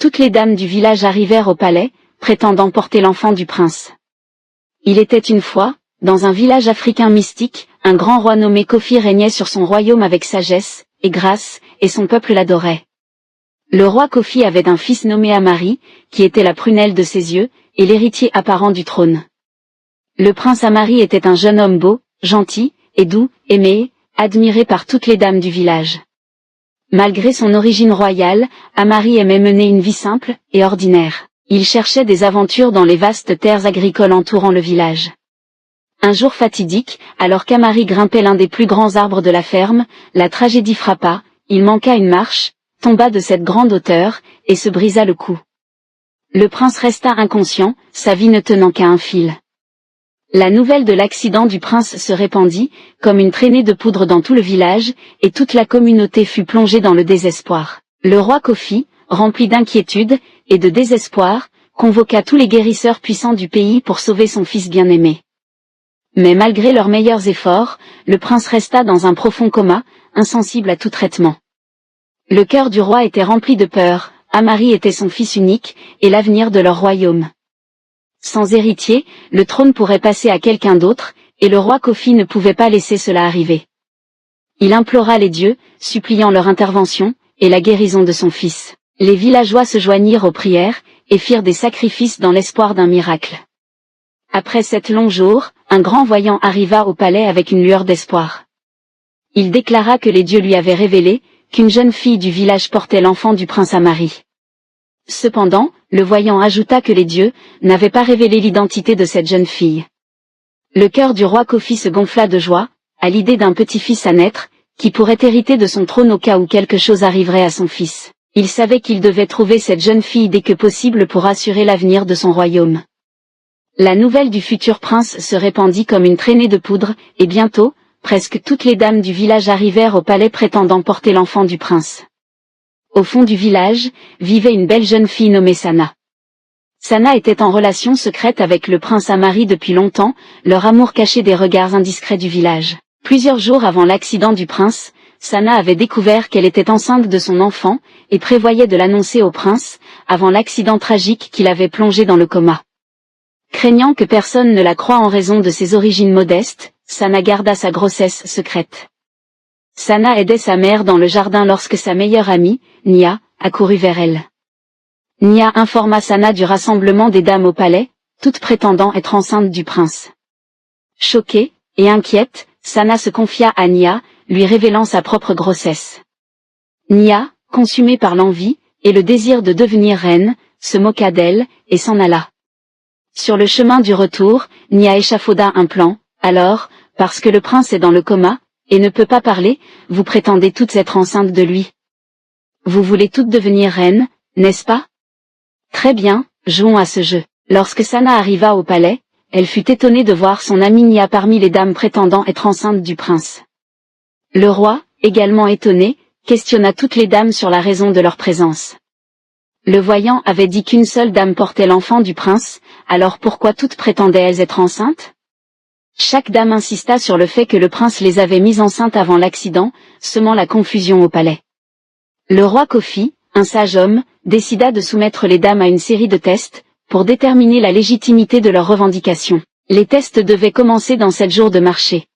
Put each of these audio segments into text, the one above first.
Toutes les dames du village arrivèrent au palais, prétendant porter l'enfant du prince. Il était une fois, dans un village africain mystique, un grand roi nommé Kofi régnait sur son royaume avec sagesse et grâce, et son peuple l'adorait. Le roi Kofi avait un fils nommé Amari, qui était la prunelle de ses yeux, et l'héritier apparent du trône. Le prince Amari était un jeune homme beau, gentil, et doux, aimé, admiré par toutes les dames du village. Malgré son origine royale, Amari aimait mener une vie simple et ordinaire. Il cherchait des aventures dans les vastes terres agricoles entourant le village. Un jour fatidique, alors qu'Amari grimpait l'un des plus grands arbres de la ferme, la tragédie frappa, il manqua une marche, tomba de cette grande hauteur, et se brisa le cou. Le prince resta inconscient, sa vie ne tenant qu'à un fil. La nouvelle de l'accident du prince se répandit, comme une traînée de poudre dans tout le village, et toute la communauté fut plongée dans le désespoir. Le roi Kofi, rempli d'inquiétude et de désespoir, convoqua tous les guérisseurs puissants du pays pour sauver son fils bien-aimé. Mais malgré leurs meilleurs efforts, le prince resta dans un profond coma, insensible à tout traitement. Le cœur du roi était rempli de peur, Amari était son fils unique, et l'avenir de leur royaume. Sans héritier, le trône pourrait passer à quelqu'un d'autre, et le roi Kofi ne pouvait pas laisser cela arriver. Il implora les dieux, suppliant leur intervention, et la guérison de son fils. Les villageois se joignirent aux prières, et firent des sacrifices dans l'espoir d'un miracle. Après 7 longs jours, un grand voyant arriva au palais avec une lueur d'espoir. Il déclara que les dieux lui avaient révélé qu'une jeune fille du village portait l'enfant du prince Amari. Cependant, le voyant ajouta que les dieux n'avaient pas révélé l'identité de cette jeune fille. Le cœur du roi Kofi se gonfla de joie, à l'idée d'un petit-fils à naître, qui pourrait hériter de son trône au cas où quelque chose arriverait à son fils. Il savait qu'il devait trouver cette jeune fille dès que possible pour assurer l'avenir de son royaume. La nouvelle du futur prince se répandit comme une traînée de poudre, et bientôt, presque toutes les dames du village arrivèrent au palais prétendant porter l'enfant du prince. Au fond du village, vivait une belle jeune fille nommée Sana. Sana était en relation secrète avec le prince Amari depuis longtemps, leur amour cachait des regards indiscrets du village. Plusieurs jours avant l'accident du prince, Sana avait découvert qu'elle était enceinte de son enfant, et prévoyait de l'annoncer au prince, avant l'accident tragique qui l'avait plongée dans le coma. Craignant que personne ne la croie en raison de ses origines modestes, Sana garda sa grossesse secrète. Sana aidait sa mère dans le jardin lorsque sa meilleure amie, Nia, accourut vers elle. Nia informa Sana du rassemblement des dames au palais, toutes prétendant être enceintes du prince. Choquée et inquiète, Sana se confia à Nia, lui révélant sa propre grossesse. Nia, consumée par l'envie et le désir de devenir reine, se moqua d'elle et s'en alla. Sur le chemin du retour, Nia échafauda un plan. Alors, parce que le prince est dans le coma, et ne peut pas parler, vous prétendez toutes être enceintes de lui. Vous voulez toutes devenir reines, n'est-ce pas? Très bien, jouons à ce jeu. Lorsque Sana arriva au palais, elle fut étonnée de voir son amie Nia parmi les dames prétendant être enceintes du prince. Le roi, également étonné, questionna toutes les dames sur la raison de leur présence. Le voyant avait dit qu'une seule dame portait l'enfant du prince, alors pourquoi toutes prétendaient-elles être enceintes? Chaque dame insista sur le fait que le prince les avait mises enceintes avant l'accident, semant la confusion au palais. Le roi Kofi, un sage homme, décida de soumettre les dames à une série de tests, pour déterminer la légitimité de leurs revendications. Les tests devaient commencer dans 7 jours de marché.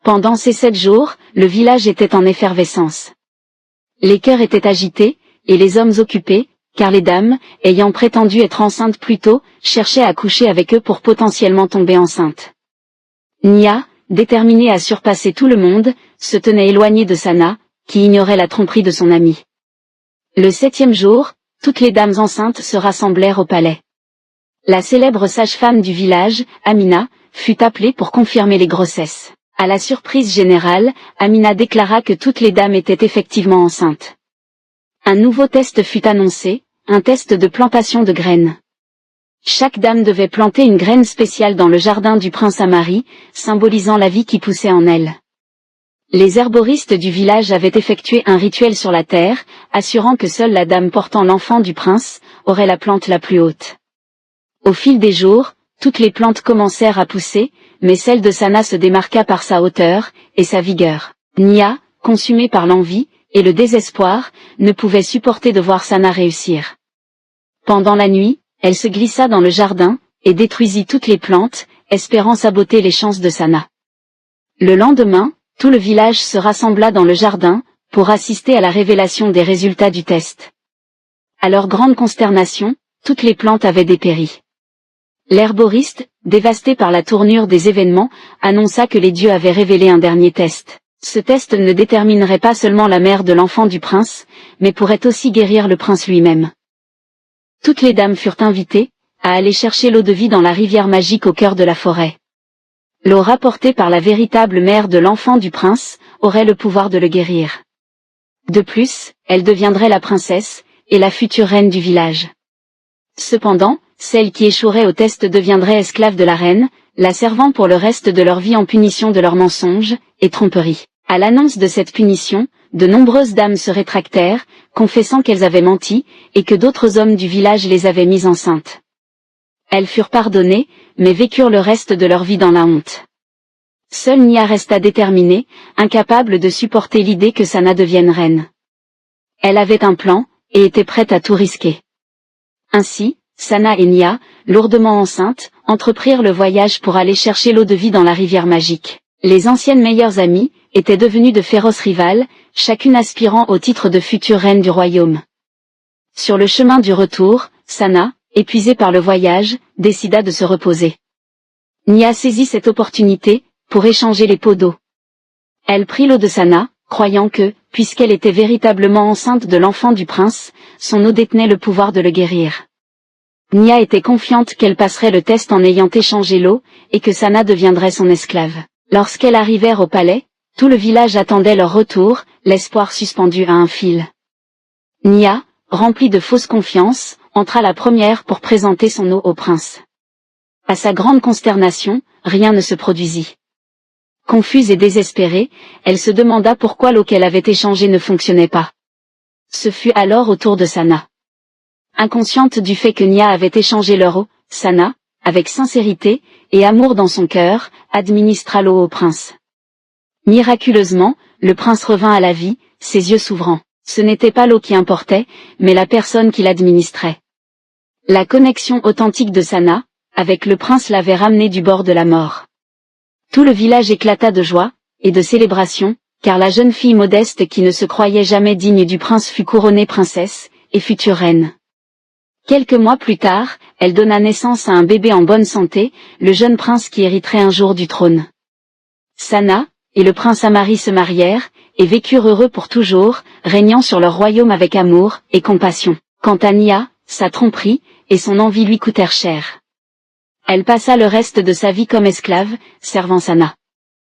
Pendant ces 7 jours, le village était en effervescence. Les cœurs étaient agités, et les hommes occupés, car les dames, ayant prétendu être enceintes plus tôt, cherchaient à coucher avec eux pour potentiellement tomber enceintes. Nia, déterminée à surpasser tout le monde, se tenait éloignée de Sana, qui ignorait la tromperie de son amie. Le 7e jour, toutes les dames enceintes se rassemblèrent au palais. La célèbre sage-femme du village, Amina, fut appelée pour confirmer les grossesses. À la surprise générale, Amina déclara que toutes les dames étaient effectivement enceintes. Un nouveau test fut annoncé, un test de plantation de graines. Chaque dame devait planter une graine spéciale dans le jardin du prince Amari, symbolisant la vie qui poussait en elle. Les herboristes du village avaient effectué un rituel sur la terre, assurant que seule la dame portant l'enfant du prince aurait la plante la plus haute. Au fil des jours, toutes les plantes commencèrent à pousser, mais celle de Sana se démarqua par sa hauteur et sa vigueur. Nia, consumée par l'envie et le désespoir, ne pouvait supporter de voir Sana réussir. Pendant la nuit, elle se glissa dans le jardin, et détruisit toutes les plantes, espérant saboter les chances de Sana. Le lendemain, tout le village se rassembla dans le jardin, pour assister à la révélation des résultats du test. À leur grande consternation, toutes les plantes avaient dépéri. L'herboriste, dévasté par la tournure des événements, annonça que les dieux avaient révélé un dernier test. Ce test ne déterminerait pas seulement la mère de l'enfant du prince, mais pourrait aussi guérir le prince lui-même. Toutes les dames furent invitées à aller chercher l'eau de vie dans la rivière magique au cœur de la forêt. L'eau rapportée par la véritable mère de l'enfant du prince aurait le pouvoir de le guérir. De plus, elle deviendrait la princesse et la future reine du village. Cependant, celles qui échoueraient au test deviendraient esclaves de la reine, la servant pour le reste de leur vie en punition de leurs mensonges et tromperies. À l'annonce de cette punition, de nombreuses dames se rétractèrent, confessant qu'elles avaient menti, et que d'autres hommes du village les avaient mises enceintes. Elles furent pardonnées, mais vécurent le reste de leur vie dans la honte. Seule Nia resta déterminée, incapable de supporter l'idée que Sana devienne reine. Elle avait un plan, et était prête à tout risquer. Ainsi, Sana et Nia, lourdement enceintes, entreprirent le voyage pour aller chercher l'eau de vie dans la rivière magique. Les anciennes meilleures amies étaient devenues de féroces rivales, chacune aspirant au titre de future reine du royaume. Sur le chemin du retour, Sana, épuisée par le voyage, décida de se reposer. Nia saisit cette opportunité pour échanger les pots d'eau. Elle prit l'eau de Sana, croyant que, puisqu'elle était véritablement enceinte de l'enfant du prince, son eau détenait le pouvoir de le guérir. Nia était confiante qu'elle passerait le test en ayant échangé l'eau, et que Sana deviendrait son esclave. Lorsqu'elles arrivèrent au palais, tout le village attendait leur retour, l'espoir suspendu à un fil. Nia, remplie de fausse confiance, entra la première pour présenter son eau au prince. À sa grande consternation, rien ne se produisit. Confuse et désespérée, elle se demanda pourquoi l'eau qu'elle avait échangée ne fonctionnait pas. Ce fut alors au tour de Sana. Inconsciente du fait que Nia avait échangé leur eau, Sana, avec sincérité et amour dans son cœur, administra l'eau au prince. Miraculeusement, le prince revint à la vie, ses yeux s'ouvrant. Ce n'était pas l'eau qui importait, mais la personne qui l'administrait. La connexion authentique de Sana, avec le prince l'avait ramenée du bord de la mort. Tout le village éclata de joie et de célébration, car la jeune fille modeste qui ne se croyait jamais digne du prince fut couronnée princesse et future reine. Quelques mois plus tard, elle donna naissance à un bébé en bonne santé, le jeune prince qui hériterait un jour du trône. Sana et le prince Amari se marièrent, et vécurent heureux pour toujours, régnant sur leur royaume avec amour et compassion. Quant à Nia, sa tromperie et son envie lui coûtèrent cher. Elle passa le reste de sa vie comme esclave, servant Sana.